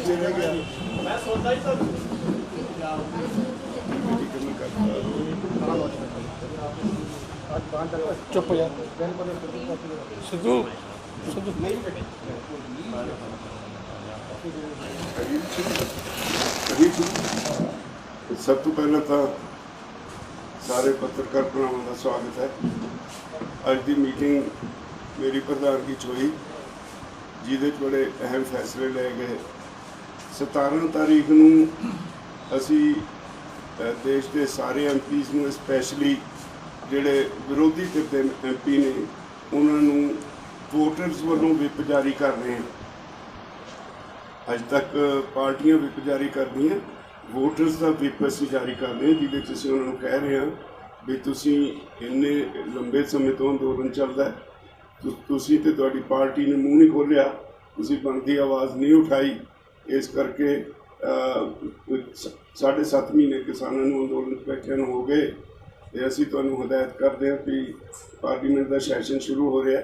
चुप यार सिद्धू सिद्धू सब तो पहले तो सारे पत्रकार भरावां का स्वागत है। अज की मीटिंग मेरी प्रधानगी च हुई जिहदे बड़े अहम फैसले ले गए। 17 तारीख नूं असी देश के सारे MPs नूं स्पैशली जिहड़े विरोधी धिर दे MP ने उन्होंने वोटर्स वालों विप जारी कर रहे हैं। अज तक पार्टियां विप जारी कर दी हैं, वोटर्स का विप असी जारी कर रहे हैं जिहदे च असीं उन्होंने कह रहे हैं भी तुसीं इन्ने लंबे समय तो अंदोलन चलदा है, तुसीं ते तुहाडी पार्टी ने मूँह नहीं खोलिया, तुसीं बनदी आवाज़ नहीं उठाई, इस करके 7.5 महीने किसानों नूं अंदोलन बैठे हो गए। असीं तुहानूं हदायत करते हैं कि पार्लीमेंट का सैशन शुरू हो रहा है।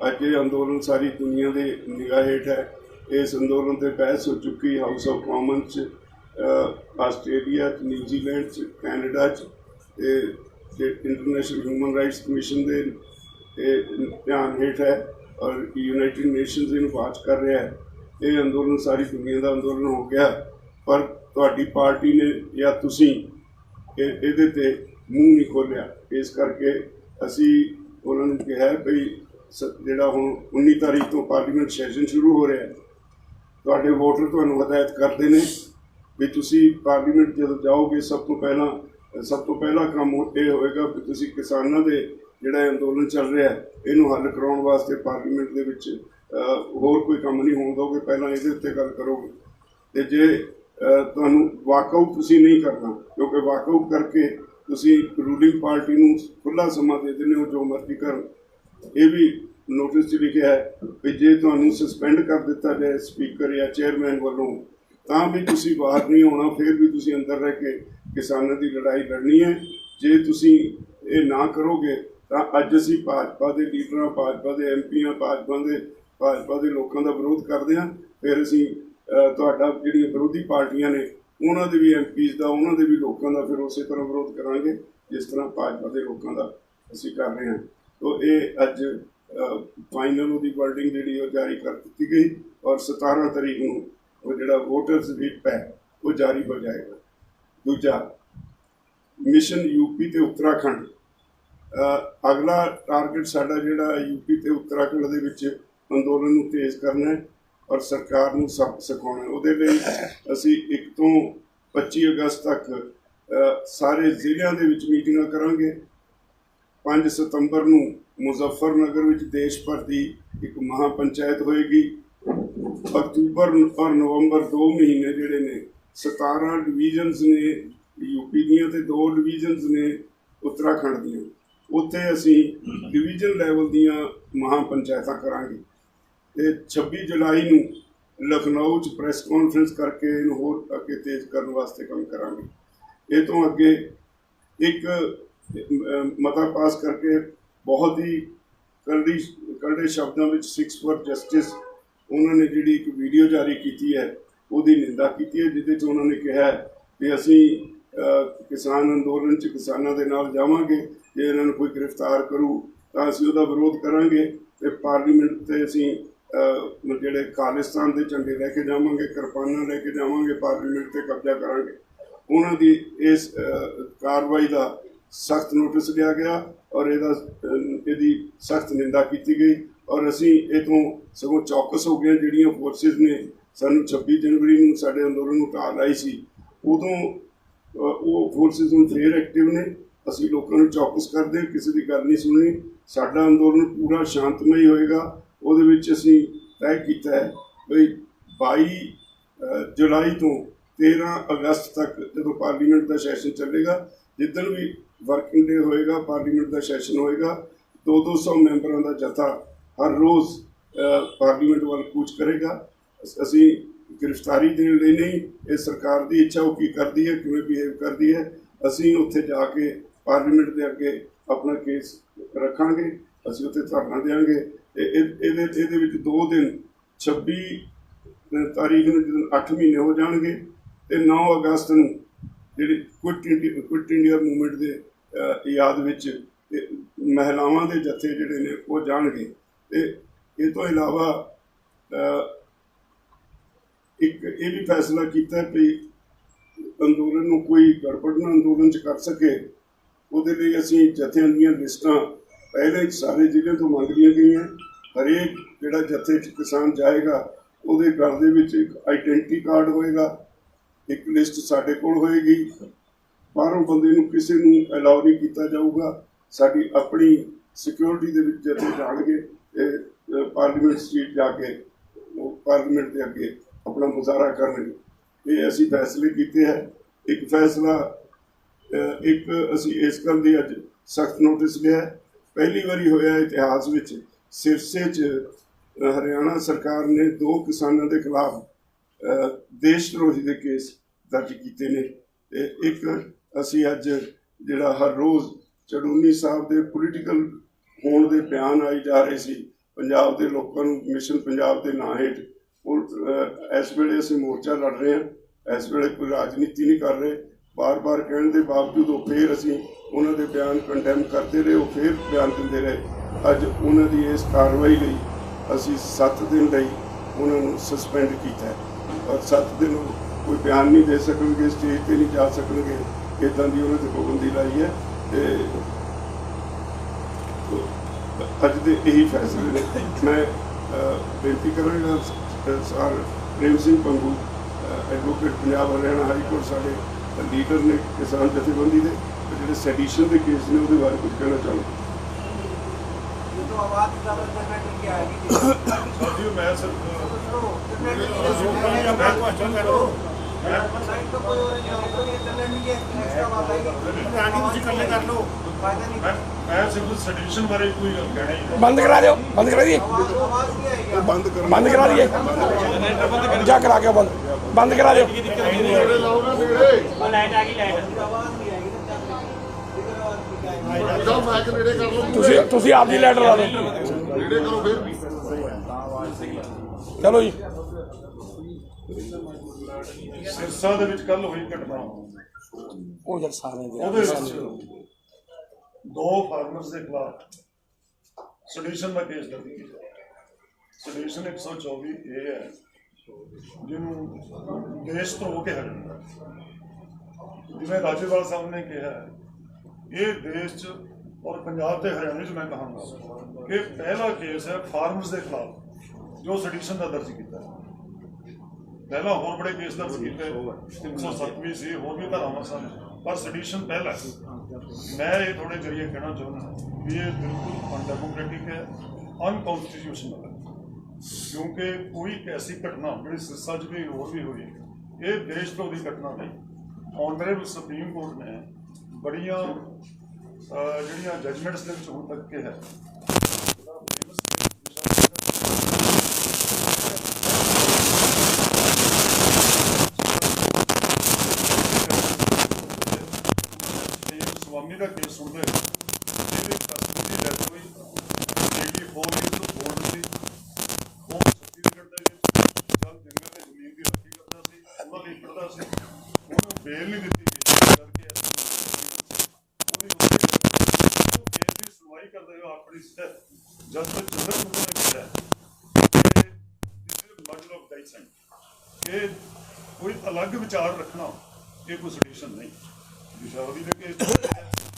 अज ये अंदोलन सारी दुनिया के निगाह हेठ है। इस अंदोलन पर बहस हो चुकी house of common Australia, New Zealand, Canada international human rights commission के ध्यान हेठ है और यूनाइटेड नेशनस इन्हूं वाच कर रहा है। ये अंदोलन सारी दुनिया का अंदोलन हो गया, पर तुहाडी पार्टी ने या तुसीं इहदे ते मूँह नहीं खोलिया। इस करके असी उन्होंने कहा भाई जिहड़ा हुण 19 तारीख तो पार्लीमेंट सैशन शुरू हो रहा है, तुहाडे वोटर तुहानूं हदायत करते हैं भी तुसीं पार्लीमेंट जदों जाओगे सब तो पहला काम ये होएगा भी तुसीं किसानां दे जिहड़ा अंदोलन चल रहा है इनूं हल कराउण वास्ते पार्लीमेंट दे विच होर कोई काम नहीं होण दोगे, पहलां इहदे उत्ते गल करोगे। ते जे तुहानूं वाकआउट तुसीं नहीं करना, क्योंकि वाकआउट करके तुसीं रूलिंग पार्टी नूं खुला समा दे देने हो जो मर्जी कर। ये भी नोटिस च लिखिया है कि जे तुहानूं सस्पेंड कर दिता जाए स्पीकर या चेयरमैन वालों तां भी तुसीं बाहर नहीं होना, फिर भी तुसीं अंदर रह के किसानों की लड़ाई लड़नी है। जे तुसीं ये ना करोगे तो अज असीं भाजपा के लीडर, भाजपा के MP, भाजपा के लोगों का विरोध करते हैं। फिर असीं तुहाडा जिहड़ियां विरोधी पार्टियां ने उन्होंने भी MPs का, उन्होंने भी लोगों का फिर उस तरह विरोध करांगे जिस तरह भाजपा के लोगों का असीं कर रहे हैं। तो ये अज फाइनल उसकी वर्डिंग जी जारी कर दी गई और 17 तारीख को वो जो वोटर्स विप है वो जारी हो जाएगा। दूजा मिशन UP ते उत्तराखंड, अगला टारगेट साडा जिहड़ा UP ते उत्तराखंड दे विच अंदोलन नूं तेज़ करना है और सरकार नूं सबक सिखाउणा है। उहदे लई असीं 1 तो 25 अगस्त तक सारे जिलिਆਂ ਦੇ ਵਿੱਚ मीटिंगां करांगे। 5 सितंबर नूं मुजफ्फरनगर विच देश भर की एक महापंचायत होएगी। अक्तूबर और नवंबर 2 महीने जिहड़े ने 17 डिवीजनस ने UP दीयां ते 2 डिवीजनस ने उत्तराखंड दीयां, उत्थे असीं डिवीजन लैवल दीयां महापंचायतां करांगे। ते 26 जुलाई नूं लखनऊ च प्रैस कॉन्फ्रेंस करके इन्हूं होर अगे तेज़ करने वास्ते काम करांगे। ये तो अगे एक मता पास करके बहुत ही कड़े शब्दों में 6 फॉर जस्टिस उन्होंने जी एक वीडियो जारी की है, उसकी निंदा की है, जिद उन्होंने कहा है कि असी किसान अंदोलन च किसानों के नाल जावांगे, जे इन्होंने कोई गिरफ्तार करूँ तो असी उसका विरोध करांगे ते पार्लीमेंट ते असी जिहड़े खालिस्तान के झंडे लैके जावांगे, किरपाना लैके जावांगे, पार्लीमेंट ते कब्जा करांगे। उन्हों की इस कार्रवाई का सख्त नोटिस लिया गया और यदी सख्त निंदा की गई और असी ये तो सगों चौकस हो गए। जिहड़ियां फोर्सिस ने सानू 26 जनवरी नूं साडे अंदोलन नूं ढाल लाई सी, उदों वो फोर्सिस हुण फिर एक्टिव ने। असी लोगों को चौकस करते, किसी की गल नहीं सुननी। साडा अंदोलन पूरा शांतमई होएगा। उहदे विच असी तय किया है बई 22 जुलाई तो 13 अगस्त तक जो पार्लीमेंट का सैशन चलेगा, जिदन भी वर्किंग डे होएगा, पार्लीमेंट का सैशन होएगा, 200 मैंबरों का जत्था हर रोज़ पार्लीमेंट वाल कूच करेगा। असी गिरफ्तारी देने लिए नहीं, ये सरकार की इच्छा वो की करती है, किवें बिहेव करती है। असी उत्थे जाके पार्लीमेंट के अगे अपना केस रखांगे, असी उत्थे धरना देंगे। ये 2 दिन 26 ਤਾਰੀਖ ਨੂੰ ਜਦੋਂ 8 ਮਹੀਨੇ ਹੋ ਜਾਣਗੇ ਤੇ 9 ਅਗਸਤ ਨੂੰ ਜਿਹੜੀ ਕੁਇਟ ਇੰਡੀਆ ਮੂਵਮੈਂਟ ਦੇ ਯਾਦ ਵਿੱਚ ਮਹਿਲਾਵਾਂ ਦੇ ਜੱਥੇ ਜਿਹੜੇ ਨੇ ਉਹ ਜਾਣਗੇ। ਤੇ ਇਹ ਤੋਂ ਇਲਾਵਾ ਇੱਕ ਇਹ ਵੀ ਫੈਸਲਾ ਕੀਤਾ ਕਿ ਅੰਦੋਲਨ ਨੂੰ ਕੋਈ ਗੜਬੜ ਨਾ ਅੰਦੋਲਨ 'ਚ ਕਰ ਸਕੇ, ਉਹਦੇ ਲਈ ਅਸੀਂ ਜਥਿਆਂ ਦੀਆਂ ਲਿਸਟਾਂ ਪਹਿਲੇ ਸਾਰੇ ਜ਼ਿਲ੍ਹੇ ਤੋਂ ਮੰਗ ਲਈਆਂ ਗਈਆਂ। ਹਰੇਕ ਜਿਹੜਾ ਜਥੇ 'ਚ ਕਿਸਾਨ ਜਾਏਗਾ ਉਹਦੇ ਘਰ ਦੇ ਵਿੱਚ ਇੱਕ ਆਈਡੈਂਟੀ ਕਾਰਡ ਹੋਏਗਾ, ਇੱਕ ਲਿਸਟ ਸਾਡੇ ਕੋਲ ਹੋਏਗੀ। ਬਾਹਰੋਂ ਬੰਦੇ ਨੂੰ ਕਿਸੇ ਨੂੰ ਅਲਾਉ ਨਹੀਂ ਕੀਤਾ ਜਾਊਗਾ। ਸਾਡੀ ਆਪਣੀ ਸਿਕਿਉਰਿਟੀ ਦੇ ਵਿੱਚ ਜਥੇ ਜਾਣਗੇ ਤੇ ਪਾਰਲੀਮੈਂਟ ਸਟਰੀਟ ਜਾ ਕੇ ਉਹ ਪਾਰਲੀਮੈਂਟ ਦੇ ਅੱਗੇ ਆਪਣਾ ਮੁਜ਼ਾਹਰਾ ਕਰਨਗੇ। ਇਹ ਅਸੀਂ ਫੈਸਲੇ ਕੀਤੇ ਹੈ। ਇੱਕ ਫੈਸਲਾ ਇੱਕ ਅਸੀਂ ਇਸ ਗੱਲ ਦੀ ਅੱਜ ਸਖਤ ਨੋਟਿਸ ਲਿਆ, ਪਹਿਲੀ ਵਾਰੀ ਹੋਇਆ ਇਤਿਹਾਸ ਵਿੱਚ ਸਿਰਸੇ 'ਚ ਹਰਿਆਣਾ ਸਰਕਾਰ ਨੇ 2 ਕਿਸਾਨਾਂ ਦੇ ਖਿਲਾਫ ਦੇਸ਼ ਧਰੋਹੀ ਦੇ ਕੇਸ ਦਰਜ ਕੀਤੇ ਨੇ। ਤੇ ਇੱਕ ਅਸੀਂ ਅੱਜ ਜਿਹੜਾ ਹਰ ਰੋਜ਼ ਚੜੂਨੀ ਸਾਹਿਬ ਦੇ ਪੋਲੀਟੀਕਲ ਹੋਣ ਦੇ ਬਿਆਨ ਆਈ ਜਾ ਰਹੇ ਸੀ ਪੰਜਾਬ ਦੇ ਲੋਕਾਂ ਨੂੰ ਮਿਸ਼ਨ ਪੰਜਾਬ ਦੇ ਨਾਂ ਹੇਠ, ਇਸ ਵੇਲੇ ਅਸੀਂ ਮੋਰਚਾ ਲੜ ਰਹੇ ਹਾਂ। ਇਸ ਵੇਲੇ ਕੋਈ ਰਾਜਨੀਤੀ ਨਹੀਂ ਕਰ ਰਹੇ। ਬਾਰ-ਬਾਰ ਕਹਿਣ ਦੇ ਬਾਵਜੂਦ ਉਹ ਫਿਰ ਅਸੀਂ ਉਹਨਾਂ ਦੇ ਬਿਆਨ ਕੰਡੈਮ ਕਰਦੇ ਰਹੇ, ਉਹ ਫਿਰ ਬਿਆਨ ਦਿੰਦੇ ਰਹੇ। ਅੱਜ ਉਹਨਾਂ ਦੀ ਇਸ ਕਾਰਵਾਈ ਲਈ ਅਸੀਂ 7 ਦਿਨ ਲਈ ਉਹਨਾਂ ਨੂੰ ਸਸਪੈਂਡ ਕੀਤਾ ਹੈ ਔਰ 7 ਦਿਨ ਕੋਈ ਬਿਆਨ ਨਹੀਂ ਦੇ ਸਕਣਗੇ, ਸਟੇਜ 'ਤੇ ਨਹੀਂ ਜਾ ਸਕਣਗੇ, ਇੱਦਾਂ ਦੀ ਉਹਨਾਂ 'ਤੇ ਪਾਬੰਦੀ ਲਾਈ ਹੈ। ਤੇ ਅੱਜ ਦੇ ਇਹੀ ਫੈਸਲੇ ਨੇ। ਮੈਂ ਬੇਨਤੀ ਕਰਾਂਗਾ sir Prem Singh Pangu advocate Punjab Haryana high court ਸਾਡੇ ਲੀਡਰ ਨੇ ਕਿਸਾਨ ਜਥੇਬੰਦੀ ਦੇ, ਜਿਹੜੇ ਸੈਡੀਸ਼ਨ ਦੇ ਕੇਸ ਨੇ ਉਹਦੇ ਬਾਰੇ ਕੁਝ ਕਹਿਣਾ ਚਾਹੁੰਦਾ। ਮੈਂ ਸਰ ਸੈਡੀਸ਼ਨ ਬਾਰੇ ਕੋਈ ਕਹਿਣਾ ਹੀ ਬੰਦ ਕਰਾ ਦਿਓ, ਬੰਦ ਕਰਾ ਦਈਏ, ਬੰਦ ਕਰਾ ਦਈਏ ਜਾ ਕਰਾ ਕੇ ਬੰਦ ਕਰਾ ਦਿਓ। ਤੁਸੀਂ ਆਪ ਦੀ ਲੈਟਰ ਲਾ ਦਿਓ। ਚਲੋ ਜੀ। ਸਿਰਸਾ ਦੇ ਵਿੱਚ ਕੱਲ ਹੋਈ ਘਟਨਾ, ਉਹ ਜਦ ਸਾਰੇ ਉਹਦੇ ਵਿੱਚ 2 ਫਾਰਮਰਸ ਦੇ ਖਿਲਾਫ ਸੈਡੀਸ਼ਨ ਦਾ ਕੇਸ ਦਰਜ ਕੀਤਾ। ਸੈਡੀਸ਼ਨ 124 ਇਹ ਹੈ ਜਿਹਨੂੰ ਦੇਸ਼ ਧਰੋਹ ਕਿਹਾ ਜਾਂਦਾ। ਜਿਵੇਂ ਰਾਜੇਵਾਲ ਸਾਹਿਬ ਨੇ ਕਿਹਾ, ਇਹ ਦੇਸ਼ 'ਚ ਔਰ ਪੰਜਾਬ ਤੇ ਹਰਿਆਣੇ 'ਚ ਮੈਂ ਕਹਾਂਗਾ ਕਿ ਪਹਿਲਾ ਕੇਸ ਹੈ ਫਾਰਮਰਸ ਦੇ ਖਿਲਾਫ ਜੋ ਸੈਡੀਸ਼ਨ ਦਾ ਦਰਜ ਕੀਤਾ। ਪਹਿਲਾਂ ਹੋਰ ਬੜੇ ਕੇਸ ਦਰਜ ਕੀਤੇ, 307 ਵੀ ਸੀ, ਹੋਰ ਵੀ ਧਾਰਾਵਾਂ ਸਨ, ਪਰ ਸੈਡੀਸ਼ਨ ਪਹਿਲਾ। ਮੈਂ ਇਹ ਥੋੜੇ ਜਰੀਏ ਕਹਿਣਾ ਚਾਹੁੰਦਾ ਵੀ ਇਹ ਬਿਲਕੁਲ ਅਨਡੈਮੋਕ੍ਰੈਟਿਕ ਹੈ, ਅਨਕॉन्स्टिट्यूशनल है, क्योंकि कोई ऐसी घटना जी सिरसा च भी होर भी हुई, ये देश तो की घटना नहीं। ऑनरेबल सुप्रीम कोर्ट ने बड़िया जड़िया जजमेंट्स के हुण तक के है स्वामी का केस सुनते बेल नहीं दी करके सुनवाई करते हुए अपनी जज ने कि कोई अलग विचार रखना ये कोई सॉल्यूशन नहीं। विशावरी के केस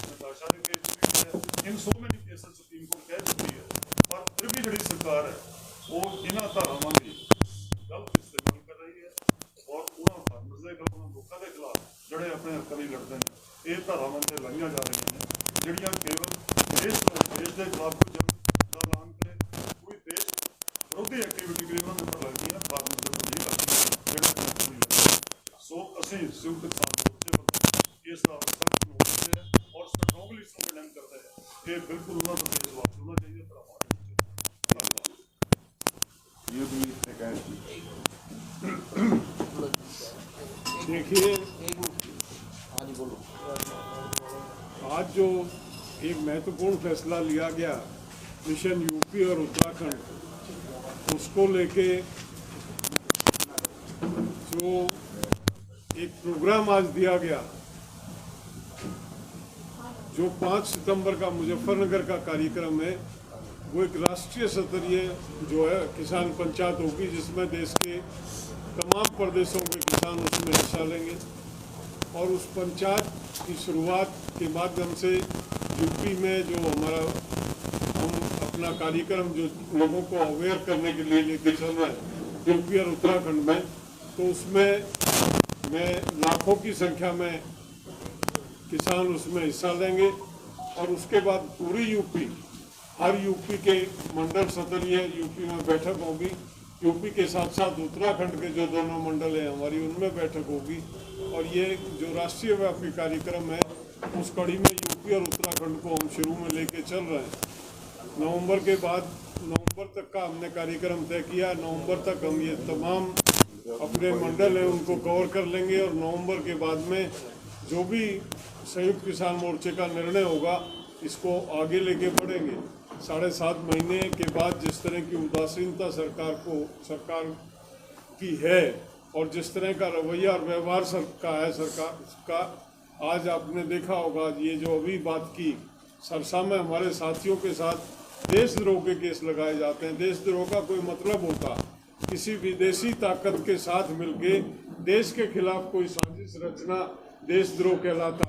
नताशा के case in so many cases supreme court कह चुकी है, पर फिर भी जी सरकार है वो इन्होंने धारावां की गलत इस्तेमाल कर रही है और उन्होंने फार्मर्स के खिलाफ लोगों के खिलाफ जोड़े अपने हकों लिए लड़ते हैं, ये धारावां से लाइया जा रही हैं जिहड़ियां केवल देश के खिलाफ कोई जंग का ऐलान करे, कोई देश विरोधी एक्टिविटी करी उन्होंने पर लगती है, फार्मर्स के नहीं लगती। सो असीं संयुक्त किसान मोर्चे इसका सख्त नोटिस है और स्ट्रांगली इसको कंडेम करते हैं कि बिल्कुल उन्होंने तो देश वापस होना चाहिए। ये भी शिकायत देखिए, आज जो एक महत्वपूर्ण फैसला लिया गया मिशन यूपी और उत्तराखंड, उसको लेके प्रोग्राम आज दिया गया, जो 5 सितंबर का मुजफ्फरनगर का कार्यक्रम है, वो एक राष्ट्रीय स्तरीय जो है किसान पंचायत होगी, जिसमें देश के तमाम प्रदेशों के किसान उसमें हिस्सा लेंगे। और उस पंचायत की शुरुआत के माध्यम से यूपी में जो हमारा हम अपना कार्यक्रम जो लोगों को अवेयर करने के लिए लेके चल रहे हैं यूपी और उत्तराखंड में, तो उसमें लाखों की संख्या में किसान उसमें हिस्सा लेंगे। और उसके बाद पूरी यूपी, हर यूपी के मंडल स्तरीय यूपी में बैठक होगी। यूपी के साथ साथ उत्तराखंड के जो दोनों मंडल हैं हमारी, उनमें बैठक होगी। और ये जो राष्ट्रीय व्यापी कार्यक्रम है, उस कड़ी में यूपी और उत्तराखंड को हम शुरू में लेके चल रहे हैं। नवंबर के बाद, नवंबर तक का हमने कार्यक्रम तय किया। नवंबर तक हम ये तमाम अपने मंडल हैं उनको कवर कर लेंगे। और नवंबर के बाद में जो भी संयुक्त किसान मोर्चे का निर्णय होगा, इसको आगे लेके बढ़ेंगे। 7.5 महीने के बाद जिस तरह की उदासीनता सरकार की है और जिस तरह का रवैया और व्यवहार सरकार का, आज आपने देखा होगा ये जो अभी बात की, सरसा में हमारे साथियों के साथ देशद्रोह के केस लगाए जाते हैं। देशद्रोह का कोई मतलब होता किसी विदेशी ताकत के साथ मिलके देश के खिलाफ कोई साजिश रचना देशद्रोह कहलाता।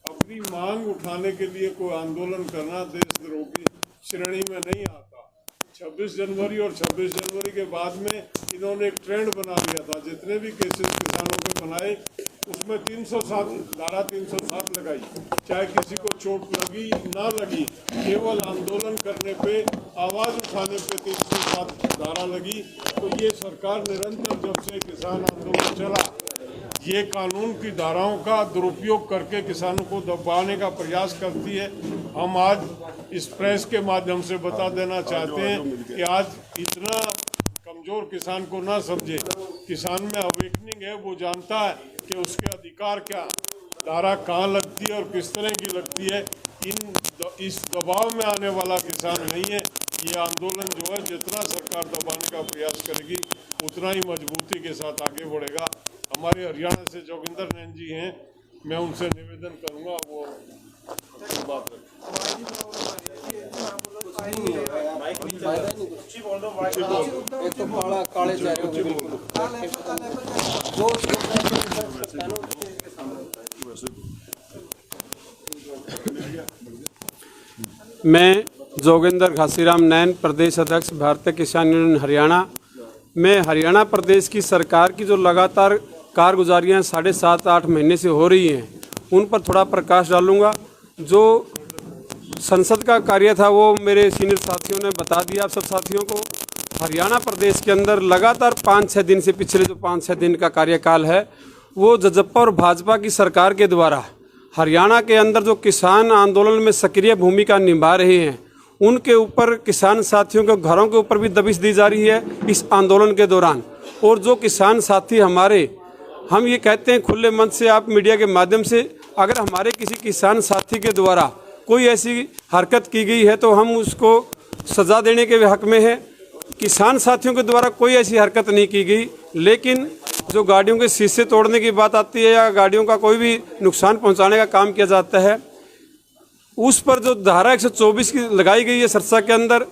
अपनी मांग उठाने के लिए कोई आंदोलन करना देशद्रोह की श्रेणी में नहीं आता। 26 जनवरी और 26 जनवरी के बाद में इन्होंने एक ट्रेंड बना दिया था। जितने भी केसेस किसानों के बनाए, उसमें 307 धारा 307 लगाई, चाहे किसी को चोट लगी ना लगी, केवल आंदोलन करने पे, आवाज़ उठाने पे 307 धारा लगी। तो ये सरकार निरंतर जब से किसान आंदोलन चला, ये कानून की धाराओं का दुरुपयोग करके किसानों को दबाने का प्रयास करती है। हम आज इस प्रेस के माध्यम से बता देना चाहते हैं कि आज इतना कमज़ोर किसान को ना समझे। किसान में अवेकनिंग है, वो जानता है कि उसके अधिकार क्या, धारा कहाँ लगती है और किस तरह की लगती है। इस दबाव में आने वाला किसान नहीं है। ये आंदोलन जो है, जितना सरकार दबाने का प्रयास करेगी, उतना ही मजबूती के साथ आगे बढ़ेगा। हमारे हरियाणा से जोगिंदर नैन जी हैं, मैं उनसे निवेदन करूंगा वो बात रखें। मैं जोगिंदर घासीराम नैन, प्रदेश अध्यक्ष भारतीय किसान यूनियन हरियाणा। मैं हरियाणा प्रदेश की सरकार की जो लगातार कारगुजारियाँ 7.5-8 महीने से हो रही हैं, उन पर थोड़ा प्रकाश डालूंगा। जो संसद का कार्य था वो मेरे सीनियर साथियों ने बता दिया आप सब साथियों को। हरियाणा प्रदेश के अंदर लगातार 5-6 दिन से, पिछले जो 5-6 दिन का कार्यकाल है, वो जजप्पा और भाजपा की सरकार के द्वारा हरियाणा के अंदर जो किसान आंदोलन में सक्रिय भूमिका निभा रहे हैं, उनके ऊपर, किसान साथियों के घरों के ऊपर भी दबिश दी जा रही है इस आंदोलन के दौरान। और जो किसान साथी हमारे, हम ये कहते हैं खुले मन से, आप मीडिया के माध्यम से, अगर हमारे किसी किसान साथी के द्वारा कोई ऐसी हरकत की गई है तो हम उसको सज़ा देने के हक में है। किसान साथियों के द्वारा कोई ऐसी हरकत नहीं की गई, लेकिन जो गाड़ियों के शीशे तोड़ने की बात आती है या गाड़ियों का कोई भी नुकसान पहुंचाने का काम किया जाता है, उस पर जो धारा 124 की लगाई गई है सरसा के अंदर,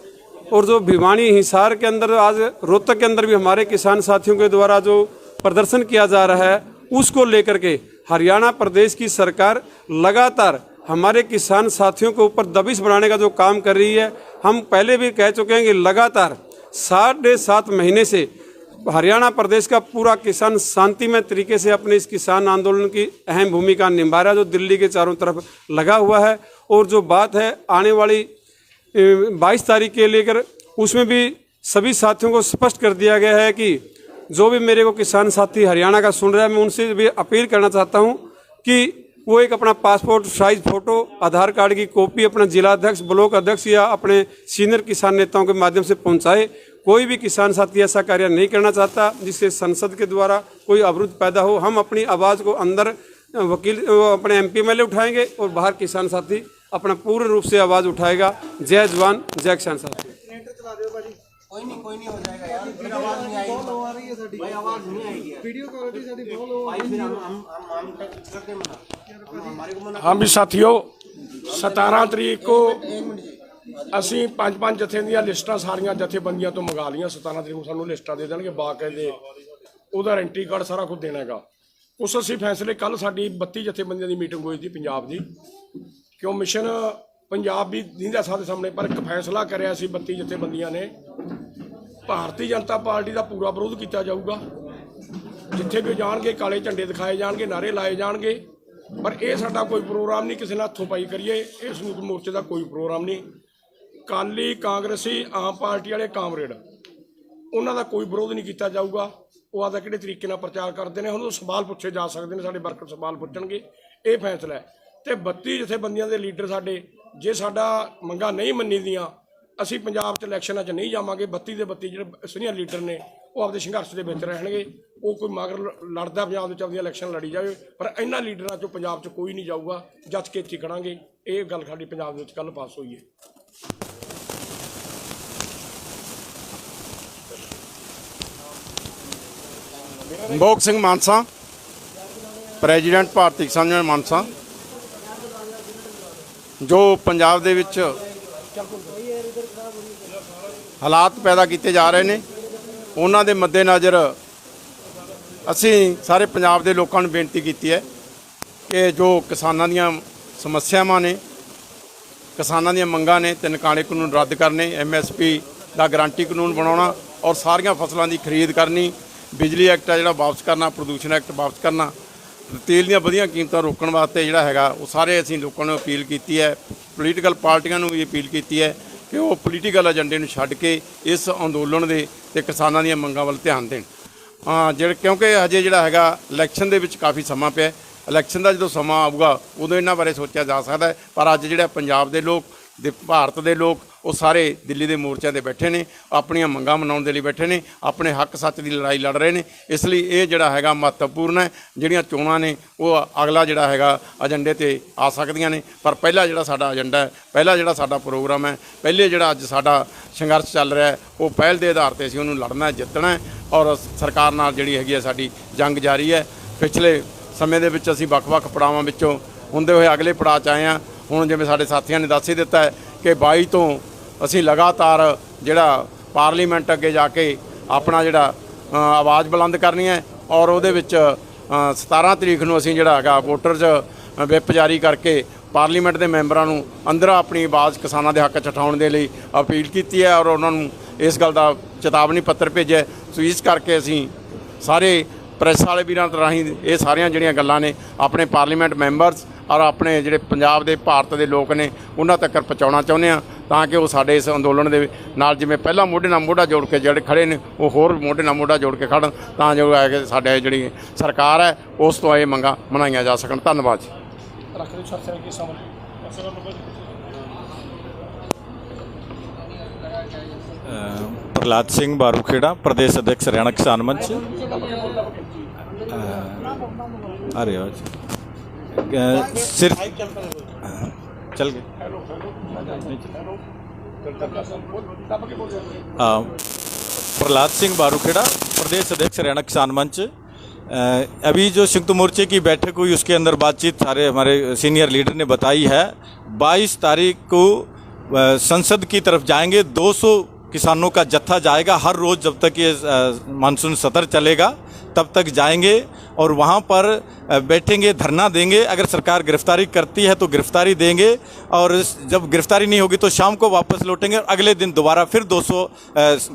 और जो भिवानी, हिसार के अंदर, आज रोहतक के अंदर भी हमारे किसान साथियों के द्वारा जो प्रदर्शन किया जा रहा है, उसको लेकर के हरियाणा प्रदेश की सरकार लगातार हमारे किसान साथियों के ऊपर दबिश बनाने का जो काम कर रही है। हम पहले भी कह चुके हैं कि लगातार 7.5 महीने से हरियाणा प्रदेश का पूरा किसान शांतिमय तरीके से अपने इस किसान आंदोलन की अहम भूमिका निभा रहा है, जो दिल्ली के चारों तरफ लगा हुआ है। और जो बात है आने वाली 22 तारीख के लेकर, उसमें भी सभी साथियों को स्पष्ट कर दिया गया है कि जो भी मेरे को किसान साथी हरियाणा का सुन रहा है, मैं उनसे भी अपील करना चाहता हूं कि वो एक अपना पासपोर्ट साइज फोटो, आधार कार्ड की कॉपी अपना जिला अध्यक्ष, ब्लॉक अध्यक्ष या अपने सीनियर किसान नेताओं के माध्यम से पहुंचाए। कोई भी किसान साथी ऐसा कार्य नहीं करना चाहता जिससे संसद के द्वारा कोई अवरुद्ध पैदा हो। हम अपनी आवाज़ को अंदर वकील, अपने MP MLA उठाएंगे और बाहर किसान साथी अपना पूर्ण रूप से आवाज़ उठाएगा। जय जवान, जय किसान साथी। कोई नहीं हो जाएगा यार, फिर आवाज नहीं आएगी, आ रही है साडी भाई, आवाज नहीं आएगी, वीडियो क्वालिटी साडी बहुत लो भाई, फिर हम करते मना, हमारे को मना। हाँ भी साथियों, 17 तरीक को ਅਸੀਂ 5-5 ਜਥੇ ਦੀਆਂ ਲਿਸਟਾਂ ਸਾਰੀਆਂ ਜਥੇਬੰਦੀਆਂ ਤੋਂ ਮੰਗਾ ਲਈਆਂ। 17 ਤਰੀਕ ਨੂੰ ਸਾਨੂੰ ਲਿਸਟਾਂ ਦੇ ਦੇਣਗੇ, ਬਾਕਾਇਦੇ ਉਹਦਾ ਐਂਟਰੀ ਕਾਰਡ ਸਾਰਾ ਕੁਝ ਦੇਣਾ ਹੈਗਾ। ਉਸ ਅਸੀਂ ਫੈਸਲੇ ਕੱਲ ਸਾਡੀ 32 ਜਥੇਬੰਦੀਆਂ ਦੀ ਮੀਟਿੰਗ ਹੋਈ ਸੀ ਪੰਜਾਬ ਦੀ, ਕਿਉਂ ਮਿਸ਼ਨ ਪੰਜਾਬ ਵੀ ਦਿੰਦਾ ਸਾਡੇ ਸਾਹਮਣੇ, ਪਰ ਇੱਕ ਫੈਸਲਾ ਕਰਿਆ ਸੀ 32 ਜਥੇਬੰਦੀਆਂ ਨੇ, ਭਾਰਤੀ ਜਨਤਾ ਪਾਰਟੀ ਦਾ ਪੂਰਾ ਵਿਰੋਧ ਕੀਤਾ ਜਾਊਗਾ। ਜਿੱਥੇ ਵੀ ਜਾਣਗੇ ਕਾਲੇ ਝੰਡੇ ਦਿਖਾਏ ਜਾਣਗੇ, ਨਾਅਰੇ ਲਾਏ ਜਾਣਗੇ, ਪਰ ਇਹ ਸਾਡਾ ਕੋਈ ਪ੍ਰੋਗਰਾਮ ਨਹੀਂ ਕਿਸੇ ਨਾਲ ਹੱਥੋਂ ਪਾਈ ਕਰੀਏ। ਇਹ ਸੰਯੁਕਤ ਮੋਰਚੇ ਦਾ ਕੋਈ ਪ੍ਰੋਗਰਾਮ ਨਹੀਂ। ਕਾਲੀ, ਕਾਂਗਰਸੀ, ਆਮ ਪਾਰਟੀ ਵਾਲੇ, ਕਾਮਰੇਡ, ਉਹਨਾਂ ਦਾ ਕੋਈ ਵਿਰੋਧ ਨਹੀਂ ਕੀਤਾ ਜਾਊਗਾ। ਉਹ ਆਦਾ ਕਿਹੜੇ ਤਰੀਕੇ ਨਾਲ ਪ੍ਰਚਾਰ ਕਰਦੇ ਨੇ, ਉਹਨਾਂ ਤੋਂ ਸਵਾਲ ਪੁੱਛੇ ਜਾ ਸਕਦੇ ਨੇ, ਸਾਡੇ ਵਰਕਰ ਸਵਾਲ ਪੁੱਛਣਗੇ। ਇਹ ਫੈਸਲਾ ਹੈ। ਤੇ 32 ਜਥੇਬੰਦੀਆਂ ਦੇ ਲੀਡਰ ਸਾਡੇ, ਜੇ ਸਾਡਾ ਮੰਗਾਂ ਨਹੀਂ ਮੰਨੀ ਦੀਆਂ, ਅਸੀਂ ਪੰਜਾਬ 'ਚ ਇਲੈਕਸ਼ਨਾਂ 'ਚ ਨਹੀਂ ਜਾਵਾਂਗੇ। 32 ਦੇ 32 ਜਿਹੜੇ ਸੀਨੀਅਰ ਲੀਡਰ ਨੇ ਉਹ ਆਪਦੇ ਸੰਘਰਸ਼ ਦੇ ਵਿੱਚ ਰਹਿਣਗੇ। ਉਹ ਕੋਈ ਮਗਰ ਲੜਦਾ ਪੰਜਾਬ ਵਿੱਚ ਆਪਦੀਆਂ ਇਲੈਕਸ਼ਨ ਲੜੀ ਜਾਵੇ, ਪਰ ਇਹਨਾਂ ਲੀਡਰਾਂ 'ਚੋਂ ਪੰਜਾਬ 'ਚ ਕੋਈ ਨਹੀਂ ਜਾਊਗਾ। ਜੱਜ ਕੇ ਇੱਥੇ ਖੜਾਂਗੇ। ਇਹ ਗੱਲ ਸਾਡੀ ਪੰਜਾਬ ਦੇ ਵਿੱਚ ਕੱਲ੍ਹ ਪਾਸ ਹੋਈ ਹੈ। ਬੋਕ ਸਿੰਘ ਮਾਨਸਾ, ਪ੍ਰੈਜ਼ੀਡੈਂਟ ਭਾਰਤੀ ਕਿਸਾਨ ਯੂਨੀਅਨ ਮਾਨਸਾ। ਜੋ ਪੰਜਾਬ ਦੇ ਵਿੱਚ ਹਾਲਾਤ ਪੈਦਾ ਕੀਤੇ ਜਾ ਰਹੇ ਨੇ, ਉਹਨਾਂ ਦੇ ਮੱਦੇਨਜ਼ਰ ਅਸੀਂ ਸਾਰੇ ਪੰਜਾਬ ਦੇ ਲੋਕਾਂ ਨੂੰ ਬੇਨਤੀ ਕੀਤੀ ਹੈ ਕਿ ਜੋ ਕਿਸਾਨਾਂ ਦੀਆਂ ਸਮੱਸਿਆਵਾਂ ਨੇ, ਕਿਸਾਨਾਂ ਦੀਆਂ ਮੰਗਾਂ ਨੇ, 3 ਕਾਲੇ ਕਾਨੂੰਨ ਰੱਦ ਕਰਨੇ, MSP ਦਾ ਗਰੰਟੀ ਕਾਨੂੰਨ ਬਣਾਉਣਾ ਔਰ ਸਾਰੀਆਂ ਫਸਲਾਂ ਦੀ ਖਰੀਦ ਕਰਨੀ, ਬਿਜਲੀ ਐਕਟ ਆ ਜਿਹੜਾ ਵਾਪਸ ਕਰਨਾ, ਪ੍ਰਦੂਸ਼ਣ ਐਕਟ ਵਾਪਸ ਕਰਨਾ, ਤੇਲ ਦੀਆਂ ਵਧੀਆਂ ਕੀਮਤਾਂ ਰੋਕਣ ਵਾਸਤੇ ਜਿਹੜਾ ਹੈਗਾ ਉਹ ਸਾਰੇ ਅਸੀਂ ਲੋਕਾਂ ਨੂੰ ਅਪੀਲ ਕੀਤੀ ਹੈ। ਪੋਲੀਟੀਕਲ ਪਾਰਟੀਆਂ ਨੂੰ ਵੀ ਅਪੀਲ ਕੀਤੀ ਹੈ ਕਿ ਉਹ ਪੋਲੀਟੀਕਲ ਏਜੰਡੇ ਨੂੰ ਛੱਡ ਕੇ ਇਸ ਅੰਦੋਲਨ ਦੇ ਤੇ ਕਿਸਾਨਾਂ ਦੀਆਂ ਮੰਗਾਂ ਵੱਲ ਧਿਆਨ ਦੇਣ। ਕਿਉਂਕਿ ਹਜੇ ਜਿਹੜਾ ਹੈਗਾ ਇਲੈਕਸ਼ਨ ਦੇ ਵਿੱਚ ਕਾਫੀ ਸਮਾਂ ਪਿਆ। ਇਲੈਕਸ਼ਨ ਦਾ ਜਦੋਂ ਸਮਾਂ ਆਊਗਾ ਉਦੋਂ ਇਹਨਾਂ ਬਾਰੇ ਸੋਚਿਆ ਜਾ ਸਕਦਾ ਹੈ, ਪਰ ਅੱਜ ਜਿਹੜਾ ਪੰਜਾਬ ਦੇ ਲੋਕ ਦੇ ਭਾਰਤ ਦੇ ਲੋਕ ਉਹ ਸਾਰੇ ਦਿੱਲੀ ਦੇ ਮੋਰਚਿਆਂ 'ਤੇ ਬੈਠੇ ਨੇ, ਆਪਣੀਆਂ ਮੰਗਾਂ ਮਨਾਉਣ ਦੇ ਲਈ ਬੈਠੇ ਨੇ, ਆਪਣੇ ਹੱਕ ਸੱਚ ਦੀ ਲੜਾਈ ਲੜ ਰਹੇ ਨੇ। ਇਸ ਲਈ ਇਹ ਜਿਹੜਾ ਹੈਗਾ ਮਹੱਤਵਪੂਰਨ ਹੈ। ਜਿਹੜੀਆਂ ਚੋਣਾਂ ਨੇ ਉਹ ਅਗਲਾ ਜਿਹੜਾ ਹੈਗਾ ਏਜੰਡੇ 'ਤੇ ਆ ਸਕਦੀਆਂ ਨੇ, ਪਰ ਪਹਿਲਾ ਜਿਹੜਾ ਸਾਡਾ ਏਜੰਡਾ ਹੈ, ਪਹਿਲਾ ਜਿਹੜਾ ਸਾਡਾ ਪ੍ਰੋਗਰਾਮ ਹੈ, ਪਹਿਲੇ ਜਿਹੜਾ ਅੱਜ ਸਾਡਾ ਸੰਘਰਸ਼ ਚੱਲ ਰਿਹਾ ਹੈ, ਉਹ ਪਹਿਲ ਦੇ ਆਧਾਰ 'ਤੇ ਅਸੀਂ ਉਹਨੂੰ ਲੜਨਾ, ਜਿੱਤਣਾ ਹੈ ਔਰ ਸਰਕਾਰ ਨਾਲ ਜਿਹੜੀ ਹੈਗੀ ਹੈ ਸਾਡੀ ਜੰਗ ਜਾਰੀ ਹੈ। ਪਿਛਲੇ ਸਮੇਂ ਦੇ ਵਿੱਚ ਅਸੀਂ ਵੱਖ-ਵੱਖ ਪੜਾਵਾਂ ਵਿੱਚੋਂ ਹੁੰਦੇ ਹੋਏ ਅਗਲੇ ਪੜਾਅ 'ਚ ਆਏ ਹਾਂ। ਹੁਣ ਜਿਵੇਂ ਸਾਡੇ ਸਾਥੀਆਂ ਨੇ ਦੱਸ ਹੀ ਦਿੱਤਾ ਹੈ ਕਿ 22 ਤੋਂ ਅਸੀਂ ਲਗਾਤਾਰ ਜਿਹੜਾ ਪਾਰਲੀਮੈਂਟ ਅੱਗੇ ਜਾ ਕੇ ਆਪਣਾ ਜਿਹੜਾ ਆਵਾਜ਼ ਬੁਲੰਦ ਕਰਨੀ ਹੈ ਔਰ ਉਹਦੇ ਵਿੱਚ 17 ਤਰੀਕ ਨੂੰ ਅਸੀਂ ਜਿਹੜਾ ਹੈਗਾ ਵੋਟਰਜ਼ ਵਿਪ ਜਾਰੀ ਕਰਕੇ ਪਾਰਲੀਮੈਂਟ ਦੇ ਮੈਂਬਰਾਂ ਨੂੰ ਅੰਦਰ ਆਪਣੀ ਆਵਾਜ਼ ਕਿਸਾਨਾਂ ਦੇ ਹੱਕ 'ਚ ਉਠਾਉਣ ਦੇ ਲਈ ਅਪੀਲ ਕੀਤੀ ਹੈ ਔਰ ਉਹਨਾਂ ਨੂੰ ਇਸ ਗੱਲ ਦਾ ਚੇਤਾਵਨੀ ਪੱਤਰ ਭੇਜਿਆ। ਸੋ ਇਸ ਕਰਕੇ ਅਸੀਂ ਸਾਰੇ ਪ੍ਰੈਸ ਵਾਲੇ ਵੀਰਾਂ ਰਾਹੀਂ ਇਹ ਸਾਰੀਆਂ ਜਿਹੜੀਆਂ ਗੱਲਾਂ ਨੇ ਆਪਣੇ ਪਾਰਲੀਮੈਂਟ ਮੈਂਬਰਸ ਔਰ ਆਪਣੇ ਜਿਹੜੇ ਪੰਜਾਬ ਦੇ ਭਾਰਤ ਦੇ ਲੋਕ ਨੇ ਉਹਨਾਂ ਤੱਕ ਪਹੁੰਚਾਉਣਾ ਚਾਹੁੰਦੇ ਹਾਂ, ਤਾਂ ਕਿ ਉਹ ਸਾਡੇ ਇਸ ਅੰਦੋਲਨ ਦੇ ਨਾਲ ਜਿਵੇਂ ਪਹਿਲਾਂ ਮੋਢੇ ਨਾਲ ਮੋਢਾ ਜੋੜ ਕੇ ਜਿਹੜੇ ਖੜੇ ਨੇ ਉਹ ਹੋਰ ਮੋਢੇ ਨਾਲ ਮੋਢਾ ਜੋੜ ਕੇ ਖੜਨ, ਤਾਂ ਜੋ ਹੈ ਕਿ ਸਾਡੇ ਜਿਹੜੀ ਸਰਕਾਰ ਹੈ ਉਸ ਤੋਂ ਇਹ ਮੰਗਾਂ ਮਨਾਈਆਂ ਜਾ ਸਕਣ। ਧੰਨਵਾਦ ਜੀ। प्रहलाद सिंह बारूखेड़ा, प्रदेश अध्यक्ष हरियाणा किसान मंच। अरे सिर्फ चल गए। प्रहलाद सिंह बारूखेड़ा, प्रदेश अध्यक्ष हरियाणा किसान मंच। अभी जो संयुक्त मोर्चे की बैठक हुई उसके अंदर बातचीत सारे हमारे सीनियर लीडर ने बताई है। 22 तारीख को संसद की तरफ जाएंगे। 200 किसानों का जत्था जाएगा हर रोज़ जब तक ये मानसून सत्र चलेगा तब तक जाएंगे और वहाँ पर बैठेंगे, धरना देंगे। अगर सरकार गिरफ्तारी करती है तो गिरफ्तारी देंगे और जब गिरफ्तारी नहीं होगी तो शाम को वापस लौटेंगे और अगले दिन दोबारा फिर 200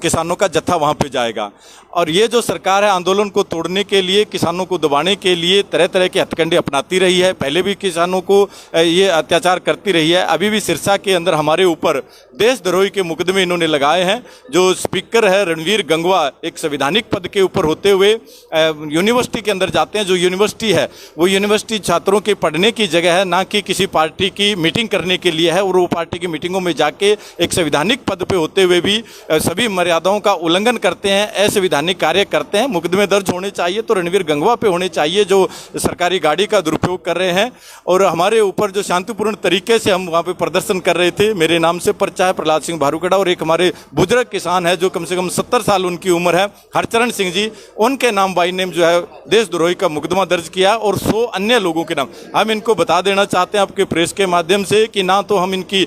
किसानों का जत्था वहाँ पे जाएगा। और ये जो सरकार है आंदोलन को तोड़ने के लिए, किसानों को दबाने के लिए तरह तरह के हथकंडे अपनाती रही है। पहले भी किसानों को ये अत्याचार करती रही है। अभी भी सिरसा के अंदर हमारे ऊपर देशद्रोही के मुकदमे इन्होंने लगाए हैं। जो स्पीकर है रणवीर गंगवा एक संवैधानिक पद के ऊपर होते हुए यूनिवर्सिटी के अंदर जाते हैं। जो यूनिवर्सिटी है वो यूनिवर्सिटी छात्रों के पढ़ने की जगह है, ना कि किसी पार्टी की मीटिंग करने के लिए है। और वो पार्टी की मीटिंगों में जाके एक संवैधानिक पद पे होते हुए भी सभी मर्यादाओं का उल्लंघन करते हैं, असंवैधानिक कार्य करते हैं। मुकदमे दर्ज होने चाहिए तो रणवीर गंगवा पे होने चाहिए जो सरकारी गाड़ी का दुरुपयोग कर रहे हैं। और हमारे ऊपर जो शांतिपूर्ण तरीके से हम वहाँ पे प्रदर्शन कर रहे थे, मेरे नाम से पर्चा है प्रहलाद सिंह भारूखेड़ा, और एक हमारे बुजुर्ग किसान है जो कम से कम 70 साल उनकी उम्र है, हरचरण सिंह जी, उनके नाम बाई नेम जो है देशद्रोही का मुकदमा दर्ज किया, और 100 अन्य लोगों के नाम। हम इनको बता देना चाहते हैं आपके प्रेस के माध्यम से कि ना तो हम इनकी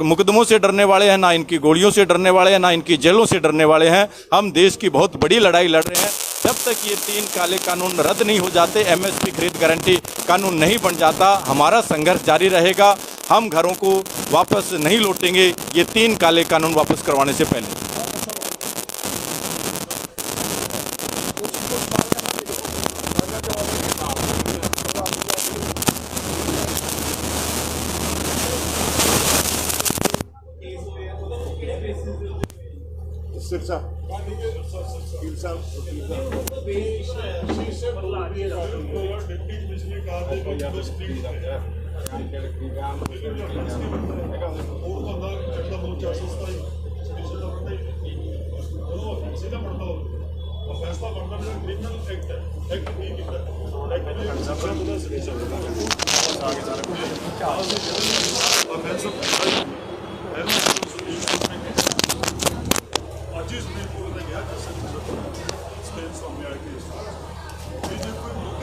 मुकदमों से डरने वाले हैं, ना इनकी गोलियों से डरने वाले हैं, ना इनकी जेलों से डरने वाले हैं। हम देश की बहुत बड़ी लड़ाई लड़ रहे हैं। जब तक ये 3 काले कानून रद्द नहीं हो जाते, MSP खरीद गारंटी कानून नहीं बन जाता, हमारा संघर्ष जारी रहेगा। हम घरों को वापस नहीं लौटेंगे ये 3 काले कानून वापस करवाने से पहले।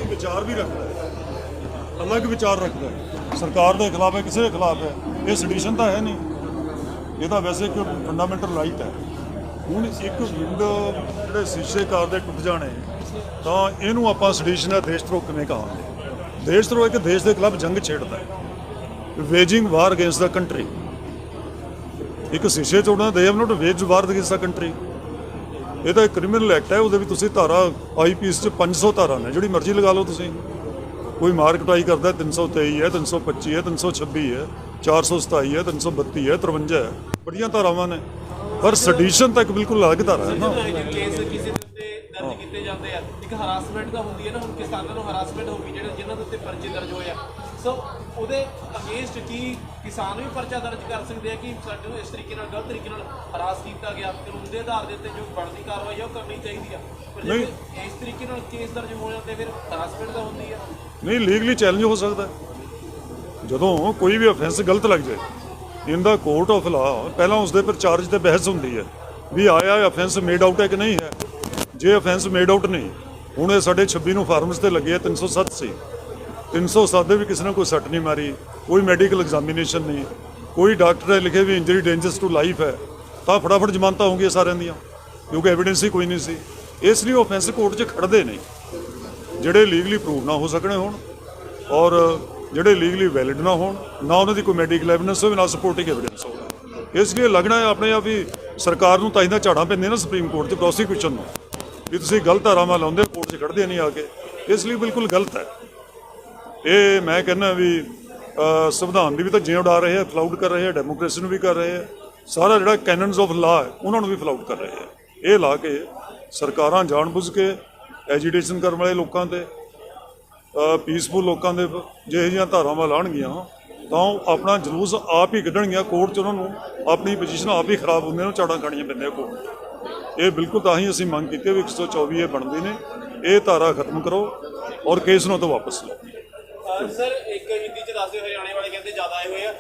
विचार भी रखता है, अलग विचार रखता है, सरकार के खिलाफ है, किसी के खिलाफ है, ये सडिशन तो है नहीं, ये तो वैसे एक फंडामेंटल राइट है। ਹੁਣ ਇੱਕ ਵਿੰਡੋ ਜਿਹੜੇ ਸ਼ੀਸ਼ੇ ਕਾਰ ਦੇ ਟੁੱਟ ਜਾਣੇ ਤਾਂ ਇਹਨੂੰ ਆਪਾਂ ਸਡੀਸ਼ਨ ਦਾ ਦੇਸ਼ਧਰੋਹ ਕਿਵੇਂ ਕਹਾਂਗੇ? ਦੇਸ਼ਧਰੋਹ ਇੱਕ ਦੇਸ਼ ਦੇ ਖਿਲਾਫ ਜੰਗ ਛੇੜਦਾ ਹੈ, waging war against the country. ਇੱਕ ਸ਼ੀਸ਼ੇ ਤੋੜਨਾ, they have not wage war against the country. ਇਹ ਤਾਂ ਇੱਕ ਕ੍ਰਿਮੀਨਲ ਐਕਟ ਹੈ, ਉਹਦੇ ਵੀ ਤੁਸੀਂ ਧਾਰਾ IPC 'ਚ 500 ਧਾਰਾ ਨੇ, ਜਿਹੜੀ ਮਰਜ਼ੀ ਲਗਾ ਲਓ ਤੁਸੀਂ। ਕੋਈ ਮਾਰ ਕਟਾਈ ਕਰਦਾ 323 ਹੈ, 325 ਹੈ, 326 ਹੈ, 427 ਹੈ, 332 ਹੈ, 53 ਹੈ, ਬੜੀਆਂ ਧਾਰਾਵਾਂ ਨੇ। ਪਰ ਸਡੀਸ਼ਨ ਤਾਂ ਇੱਕ ਬਿਲਕੁਲ ਅਲੱਗ ਧਾਰਾ ਹੈ ਨਾ। ਕੇਸ ਕਿਸੇ ਦੇ ਉੱਤੇ ਦਰਜ ਕੀਤੇ ਜਾਂਦੇ ਆ, ਇੱਕ ਹਰਾਸਮੈਂਟ ਦਾ ਹੁੰਦੀ ਹੈ ਨਾ। ਹੁਣ ਕਿਸਾਨਾਂ ਨੂੰ ਹਰਾਸਮੈਂਟ ਹੋ ਗਈ, ਜਿਹੜੇ ਜਿਨ੍ਹਾਂ ਦੇ ਉੱਤੇ ਪਰਚੇ ਦਰਜ ਹੋਏ ਆ, ਸੋ ਉਹਦੇ ਅਗੇਂਸਟ ਕੀ ਕਿਸਾਨ ਵੀ ਪਰਚਾ ਦਰਜ ਕਰ ਸਕਦੇ ਆ ਕਿ ਸਾਡੇ ਨੂੰ ਇਸ ਤਰੀਕੇ ਨਾਲ ਗਲਤ ਤਰੀਕੇ ਨਾਲ ਹਰਾਸ ਕੀਤਾ ਗਿਆ, ਕਾਨੂੰਨ ਦੇ ਆਧਾਰ ਦੇ ਉੱਤੇ ਜੋ ਬਣਦੀ ਕਾਰਵਾਈ ਆ ਉਹ ਕਰਨੀ ਚਾਹੀਦੀ ਆ। ਪਰ ਜੇ ਇਸ ਤਰੀਕੇ ਨਾਲ ਕੇਸ ਦਰਜ ਹੋ ਜਾਂਦੇ ਫਿਰ ਹਰਾਸਮੈਂਟ ਤਾਂ ਹੁੰਦੀ ਆ। ਨਹੀਂ, ਲੀਗਲੀ ਚੈਲੰਜ ਹੋ ਸਕਦਾ ਜਦੋਂ ਕੋਈ ਵੀ ਅਫੈਂਸ ਗਲਤ ਲੱਗ ਜਾਏ ਇਨ ਦਾ ਕੋਰਟ ਆਫ ਲਾ। ਪਹਿਲਾਂ ਉਸਦੇ ਪਰ ਚਾਰਜ ਤੇ ਬਹਿਸ ਹੁੰਦੀ ਹੈ ਵੀ ਆਇਆ ਅਫੈਂਸ ਮੇਡ ਆਊਟ ਹੈ ਕਿ ਨਹੀਂ ਹੈ। ਜੇ ਅਫੈਂਸ ਮੇਡ ਆਊਟ ਨਹੀਂ, ਹੁਣ ਇਹ ਸਾਡੇ 26 ਨੂੰ ਫਾਰਮਸ ਤੇ ਲੱਗੇ ਆ, 307 ਸੀ, 307 ਦੇ ਵੀ ਕਿਸੇ ਨੇ ਕੋਈ ਸੱਟ ਨਹੀਂ ਮਾਰੀ, ਕੋਈ ਮੈਡੀਕਲ ਐਗਜ਼ਾਮੀਨੇਸ਼ਨ ਨਹੀਂ, ਕੋਈ ਡਾਕਟਰ ਨੇ ਲਿਖੇ ਵੀ ਇੰਜਰੀ ਡੇਂਜਰਸ ਟੂ ਲਾਈਫ ਹੈ, ਤਾਂ ਫਟਾਫਟ ਜ਼ਮਾਨਤਾਂ ਹੋਣਗੀਆਂ ਸਾਰਿਆਂ ਦੀਆਂ, ਕਿਉਂਕਿ ਐਵੀਡੈਂਸ ਹੀ ਕੋਈ ਨਹੀਂ ਸੀ। ਇਸ ਲਈ ਉਹ ਅਫੈਂਸ ਕੋਰਟ 'ਚ ਖੜਦੇ ਨਹੀਂ, ਜਿਹੜੇ ਲੀਗਲੀ ਪ੍ਰੂਵ ਨਾ ਹੋ ਸਕਣੇ ਹੋਣ ਔਰ ਜਿਹੜੇ ਲੀਗਲੀ ਵੈਲਿਡ ਨਾ ਹੋਣ, ਨਾ ਉਹਨਾਂ ਦੀ ਕੋਈ ਮੈਡੀਕਲ ਐਵੀਡੈਂਸ ਹੋਵੇ, ਨਾ ਸਪੋਰਟਿੰਗ ਐਵੀਡੈਂਸ ਹੋਵੇ। ਇਸ ਲਈ ਲੱਗਣਾ ਹੈ ਆਪਣੇ ਆਪ ਹੀ ਸਰਕਾਰ ਨੂੰ ਤਾਂ ਇਹਦਾ ਝਾੜਾਂ ਪੈਂਦੀਆਂ ਨਾ ਸੁਪਰੀਮ ਕੋਰਟ 'ਚ ਪ੍ਰੋਸੀਕਿਊਸ਼ਨ ਨੂੰ, ਵੀ ਤੁਸੀਂ ਗਲਤ ਧਾਰਾਵਾਂ ਲਾਉਂਦੇ ਕੋਰਟ 'ਚ ਖੜਦੇ ਨਹੀਂ ਆ ਕੇ। ਇਸ ਲਈ ਬਿਲਕੁਲ ਗਲਤ ਹੈ ਇਹ। ਮੈਂ ਕਹਿੰਦਾ ਵੀ ਸੰਵਿਧਾਨ ਦੀ ਵੀ ਤਾਂ ਜਿਉਂ ਉਡਾ ਰਹੇ ਆ, ਫਲਾਊਟ ਕਰ ਰਹੇ ਆ, ਡੈਮੋਕ੍ਰੇਸੀ ਨੂੰ ਵੀ ਕਰ ਰਹੇ ਆ, ਸਾਰਾ ਜਿਹੜਾ ਕੈਨਨਸ ਆਫ ਲਾ ਹੈ ਉਹਨਾਂ ਨੂੰ ਵੀ ਫਲਾਊਟ ਕਰ ਰਹੇ ਆ। ਇਹ ਲਾ ਕੇ ਸਰਕਾਰਾਂ ਜਾਣਬੁੱਝ ਕੇ ਐਜੀਟੇਸ਼ਨ ਕਰਨ ਵਾਲੇ ਲੋਕਾਂ 'ਤੇ, ਪੀਸਫੁਲ ਲੋਕਾਂ ਦੇ ਜੇ ਇਹੋ ਜਿਹੀਆਂ ਧਾਰਾਵਾਂ ਲਾਉਣਗੀਆਂ ਤਾਂ ਉਹ ਆਪਣਾ ਜਲੂਸ ਆਪ ਹੀ ਕੱਢਣਗੀਆਂ ਕੋਰਟ 'ਚ। ਉਹਨਾਂ ਨੂੰ ਆਪਣੀ ਪੋਜੀਸ਼ਨ ਆਪ ਹੀ ਖਰਾਬ ਹੁੰਦੀਆਂ ਨੇ, ਝਾੜਾਂ ਖਾਣੀਆਂ ਪੈਂਦੀਆਂ ਕੋਰਟ। ਇਹ ਬਿਲਕੁਲ ਤਾਂ ਹੀ ਅਸੀਂ ਮੰਗ ਕੀਤੀ ਵੀ 124 ਇਹ ਬਣਦੀ ਨੇ, ਇਹ ਧਾਰਾ ਖਤਮ ਕਰੋ ਔਰ ਕੇਸ ਨੂੰ ਤਾਂ ਵਾਪਸ ਲਓ। ਸਰ ਇੱਕ ਹਿੰਦੀ 'ਚ ਦੱਸਦੇ ਹਰਿਆਣੇ ਵਾਲੇ ਕਹਿੰਦੇ ਜ਼ਿਆਦਾ ਆਏ ਹੋਏ ਆ,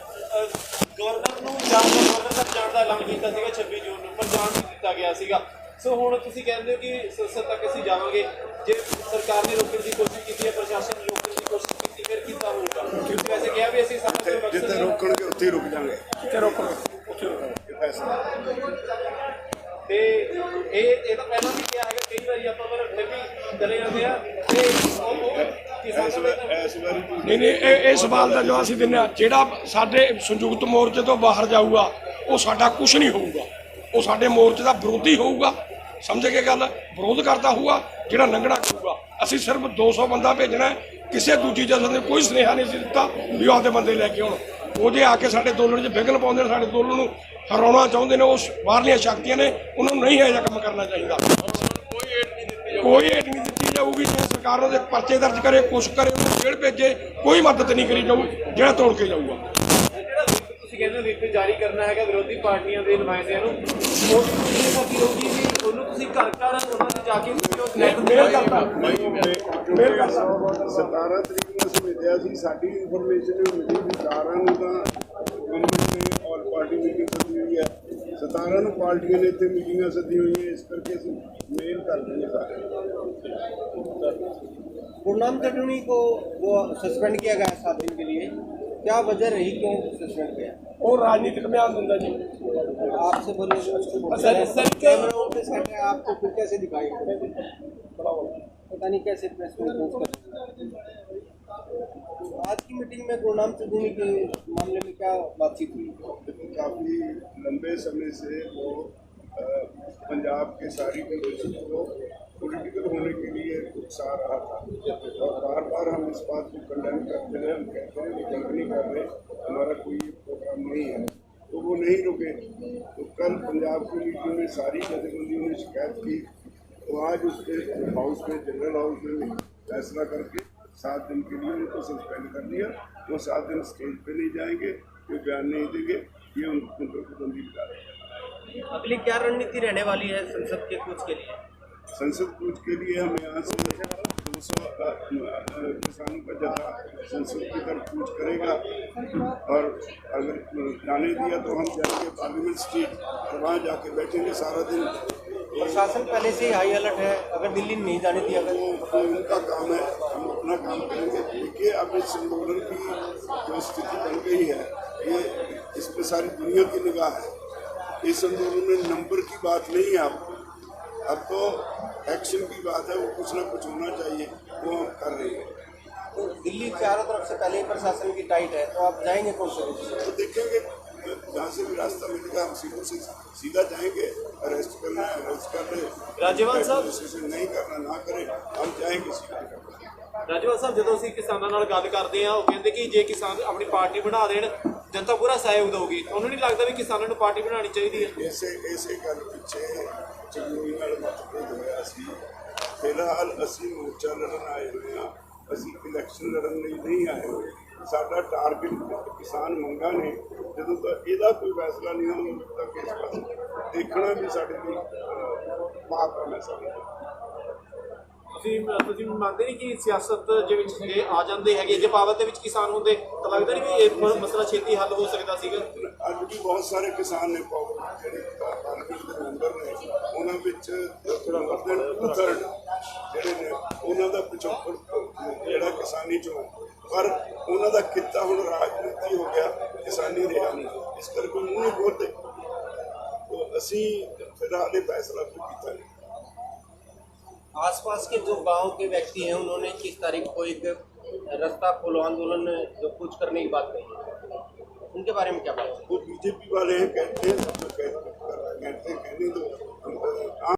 ਗਵਰਨਰ ਨੂੰ ਗਵਰਨਰ ਤੱਕ ਜਾਣ ਦਾ ਐਲਾਨ ਕੀਤਾ ਸੀਗਾ 26 ਜੂਨ ਨੂੰ, ਪਰ ਜਾਣ ਨਹੀਂ ਦਿੱਤਾ ਗਿਆ ਸੀਗਾ। ਸੋ ਹੁਣ ਤੁਸੀਂ ਕਹਿੰਦੇ ਹੋ ਕਿ ਸੰਸਦ ਤੱਕ ਅਸੀਂ ਜਾਵਾਂਗੇ, ਜੇ ਸਰਕਾਰ ਨੇ ਰੋਕਣ ਦੀ ਕੋਸ਼ਿਸ਼ ਕੀਤੀ ਹੈ, ਪ੍ਰਸ਼ਾਸਨ ਨੇ ਰੋਕਣ ਦੀ ਕੋਸ਼ਿਸ਼ ਕੀਤੀ, ਫਿਰ ਕਿੱਦਾਂ ਹੋਊਗਾ? ਤੁਸੀਂ ਵੈਸੇ ਕਿਹਾ ਵੀ ਅਸੀਂ ਸਾਡਾ ਜਿੱਥੇ ਰੋਕਣਗੇ ਉੱਥੇ ਹੀ ਰੁਕ ਜਾਵਾਂਗੇ, ਜਿੱਥੇ ਰੋਕਣਗੇ ਉੱਥੇ ਰੁਕਾਂਗੇ ਫੈਸਲਾ। ਤੇ ਇਹ ਤਾਂ ਪਹਿਲਾਂ ਵੀ ਕਿਹਾ ਹੈਗਾ ਕਈ ਵਾਰੀ, ਆਪਾਂ ਪਰ ਫਿਰ ਵੀ ਚਲੇ ਜਾਂਦੇ ਆ ਤੇ ਨਹੀਂ ਇਹ ਸਵਾਲ ਦਾ ਜਵਾਬ ਅਸੀਂ ਦਿੰਦੇ ਹਾਂ। ਜਿਹੜਾ ਸਾਡੇ ਸੰਯੁਕਤ ਮੋਰਚੇ ਤੋਂ ਬਾਹਰ ਜਾਊਗਾ ਉਹ ਸਾਡਾ ਕੁਝ ਨਹੀਂ ਹੋਊਗਾ, ਉਹ ਸਾਡੇ ਮੋਰਚੇ ਦਾ ਵਿਰੋਧੀ ਹੋਊਗਾ। ਸਮਝ ਕੇ ਗੱਲ, ਵਿਰੋਧ ਕਰਦਾ ਹੋਊਗਾ ਜਿਹੜਾ ਲੰਘਣਾ ਕਰੂਗਾ। ਅਸੀਂ ਸਿਰਫ 200 ਬੰਦਾ ਭੇਜਣਾ, ਕਿਸੇ ਦੂਜੀ ਜਥੇ ਨੇ ਕੋਈ ਸੁਨੇਹਾ ਨਹੀਂ ਦਿੱਤਾ ਵੀ ਆਪਦੇ ਬੰਦੇ ਲੈ ਕੇ ਆਉਣ। ਉਹ ਜੇ ਆ ਕੇ ਸਾਡੇ ਅੰਦੋਲਨ 'ਚ ਵਿਘਨ ਪਾਉਂਦੇ ਨੇ, ਸਾਡੇ ਅੰਦੋਲਨ ਨੂੰ ਹਰਾਉਣਾ ਚਾਹੁੰਦੇ ਨੇ, ਉਹ ਬਾਹਰਲੀਆਂ ਸ਼ਕਤੀਆਂ ਨੇ, ਉਹਨਾਂ ਨੂੰ ਨਹੀਂ ਇਹੋ ਜਿਹਾ ਕੰਮ ਕਰਨਾ ਚਾਹੀਦਾ। ਕੋਈ ਏਡ ਨਹੀਂ ਦਿੱਤੀ ਕੀਤੀ ਜਾਊਗੀ। ਜੇ ਸਰਕਾਰ ਉਹਦੇ ਪਰਚੇ ਦਰਜ ਕਰੇ, ਕੁਛ ਕਰੇ, ਉਹਨੂੰ ਜੇਲ੍ਹ ਭੇਜੇ, ਕੋਈ ਮਦਦ ਨਹੀਂ ਕਰੀ ਜਾਊ, ਜਿਹੜਾ ਤੋੜ ਕੇ ਜਾਊਗਾ। ਜਿਹੜਾ ਤੁਸੀਂ ਕਹਿੰਦੇ ਹੋ whip ਜਾਰੀ ਕਰਨਾ ਹੈਗਾ ਵਿਰੋਧੀ ਪਾਰਟੀਆਂ ਦੇ ਨੁਮਾਇੰਦਿਆਂ ਨੂੰ, ਉਹ ਇਹ ਬਾਕੀ ਰਹੂਗੀ ਵੀ ਉਹਨੂੰ ਤੁਸੀਂ ਘਰ ਘਰ ਉਹਨਾਂ ਦੇ ਜਾ ਕੇ ਤੁਸੀਂ ਉਹ ਮੇਲ ਕਰਤਾ 17 ਤਰੀਕ ਨੂੰ ਅਸੀਂ ਮਿਲਿਆ ਸੀ। ਸਾਡੀ ਇਨਫੋਰਮੇਸ਼ਨ ਮਿਲੀ ਵੀ 18 ਨੂੰ ਤਾਂ ਗਵਰਨਮੈਂਟ ਨੇ ਆਲ ਪਾਰਟੀ ਮੀਟਿੰਗ ਸੱਦੀ ਹੋਈ ਹੈ, 17 ਨੂੰ ਪਾਰਟੀਆਂ ਨੇ ਇੱਥੇ ਮੀਟਿੰਗਾਂ ਸੱਦੀ ਹੋਈਆਂ, ਇਸ ਕਰਕੇ ਅਸੀਂ ਮੇਲ ਕਰ ਦਿੰਦੇ ਸਾਰੇ। गुरनाम चटनी को वो सस्पेंड किया गया 7 दिन के लिए, क्या वजह रही, क्यों सस्पेंड किया? ਉਹ ਰਾਜਨੀਤਿਕ ਬਿਆਨ ਦਿੰਦਾ ਜੀ। आपसे बोलने सर, कैमरा पे सेट है, आपको फिर कैसे दिखाई पता नहीं कैसे प्रेस कॉन्फ्रेंस कर। आज की मीटिंग में गुरनाम चटनी के मामले में क्या बातचीत हुई? काफ़ी लंबे समय से वो पंजाब के सारी कंडीशन को पॉलिटिकल होने के लिए उकसा रहा था और बार बार हम इस बात को कंडेम करते रहे। हम कहते हैं कि गलत नहीं कर रहे, हमारा कोई प्रोग्राम नहीं है, तो वो नहीं रुके। तो कल पंजाब की मीटिंग में सारी जथेबंदियों ने शिकायत की, तो आज उसके हाउस में, जनरल हाउस में फैसला करके 7 दिन के लिए उनको सस्पेंड कर दिया। वो 7 दिन स्टेज पे नहीं जाएंगे, कोई बयान नहीं देंगे, ये उनको बंदी लगा रहे हैं। अगली क्या रणनीति रहने वाली है संसद के कूच के लिए? संसद कूच के लिए हम यहाँ से 200 किसानों का जथा संसद की तरफ कूच करेगा और अगर जाने दिया तो हम जाएंगे पार्लियामेंट स्ट्रीट और वहाँ जाके बैठेंगे सारा दिन। प्रशासन पहले से ही हाई अलर्ट है, अगर दिल्ली नहीं जाने दिया तो उनका काम है, हम अपना काम करेंगे। देखिए अब इस आंदोलन की जो स्थिति बन गई है, ये इस पर सारी दुनिया की निगाह है। इस आंदोलन में नंबर की बात नहीं है, अब तो एक्शन की बात है। वो कुछ ना कुछ होना चाहिए, वो हम कर रहे हैं। तो दिल्ली चारों तरफ से पहले ही प्रशासन की टाइट है, तो आप जाएंगे कौन से? तो देखेंगे जहाँ से भी रास्ता मिलेगा हम सीधा जाएंगे। अरेस्ट करना है अरेस्ट कर ले, ਰਾਜੇਵਾਲ ਸਾਹਿਬ नहीं करना ना करें, हम जाएंगे सीधा। ਰਾਜੇਵਾਲ ਸਾਹਿਬ ਜਦੋਂ ਅਸੀਂ ਕਿਸਾਨਾਂ ਨਾਲ ਗੱਲ ਕਰਦੇ ਆ, ਉਹ ਕਹਿੰਦੇ ਕਿ ਜੇ ਕਿਸਾਨ ਆਪਣੀ ਪਾਰਟੀ ਬਣਾ ਦੇਣ ਜਨਤਾ ਪੂਰਾ ਸਹਿਯੋਗ ਦੇਊਗੀ। ਤੁਹਾਨੂੰ ਨਹੀਂ ਲੱਗਦਾ ਵੀ ਕਿਸਾਨਾਂ ਨੂੰ ਪਾਰਟੀ ਬਣਾਉਣੀ ਚਾਹੀਦੀ ਹੈ? ਇਸੇ ਗੱਲ ਪਿੱਛੇ ਚੰਗੋਈ ਨਾਲ ਮਤਭੇਦ ਹੋਇਆ ਸੀ। ਫਿਲਹਾਲ ਅਸੀਂ ਮੋਰਚਾ ਲੜਨ ਆਏ ਹੋਏ ਹਾਂ, ਅਸੀਂ ਇਲੈਕਸ਼ਨ ਲੜਨ ਲਈ ਨਹੀਂ ਆਏ ਹੋਏ। ਸਾਡਾ ਟਾਰਗੇਟ ਕਿਸਾਨ ਮੰਗਾਂ ਨੇ, ਜਦੋਂ ਤੱਕ ਇਹਦਾ ਕੋਈ ਫੈਸਲਾ ਨਹੀਂ ਹੁੰਦਾ ਉਦੋਂ ਤੱਕ ਇਸ ਪਾਸੇ ਦੇਖਣਾ ਵੀ ਸਾਡੇ ਲਈ ਪਾਪ ਹੈ। ਮੈਂ ਸਮਝਦਾ ਤੁਸੀਂ ਮੰਨਦੇ ਨਹੀਂ ਕਿ ਸਿਆਸਤ ਦੇ ਵਿੱਚ ਜੇ ਆ ਜਾਂਦੇ ਹੈਗੇ, ਜੇ ਪਾਵਰ ਦੇ ਵਿੱਚ ਕਿਸਾਨ ਹੁੰਦੇ ਤਾਂ ਲੱਗਦਾ ਨਹੀਂ ਵੀ ਇਹ ਮਸਲਾ ਛੇਤੀ ਹੱਲ ਹੋ ਸਕਦਾ ਸੀਗਾ? ਅੱਜ ਵੀ ਬਹੁਤ ਸਾਰੇ ਕਿਸਾਨ ਨੇ ਜਿਹੜੇ ਪਾਰਲੀਮੈਂਟ ਦੇ ਮੈਂਬਰ ਨੇ, ਉਹਨਾਂ ਵਿੱਚ ਥਰਡ ਜਿਹੜੇ ਨੇ ਉਹਨਾਂ ਦਾ ਪਿਛੋਕੜ ਜਿਹੜਾ ਕਿਸਾਨੀ ਚੋਂ, ਪਰ ਉਹਨਾਂ ਦਾ ਕਿੱਤਾ ਹੁਣ ਰਾਜਨੀਤੀ ਹੋ ਗਿਆ, ਕਿਸਾਨੀ ਰਿਹਾ ਨਹੀਂ, ਇਸ ਕਰਕੇ ਮੂੰਹ ਨਹੀਂ ਬੋਲਦੇ। ਅਸੀਂ ਫਿਲਹਾਲ ਇਹ ਫੈਸਲਾ ਕੀਤਾ नहीं। आसपास के जो गांव के व्यक्ति हैं उन्होंने किस तारीख को एक रास्ता खोलो आंदोलन जो कुछ करने की बात कही, उनके बारे में क्या बात है? वो बीजेपी वाले हैं, कहते हैं कहने दो।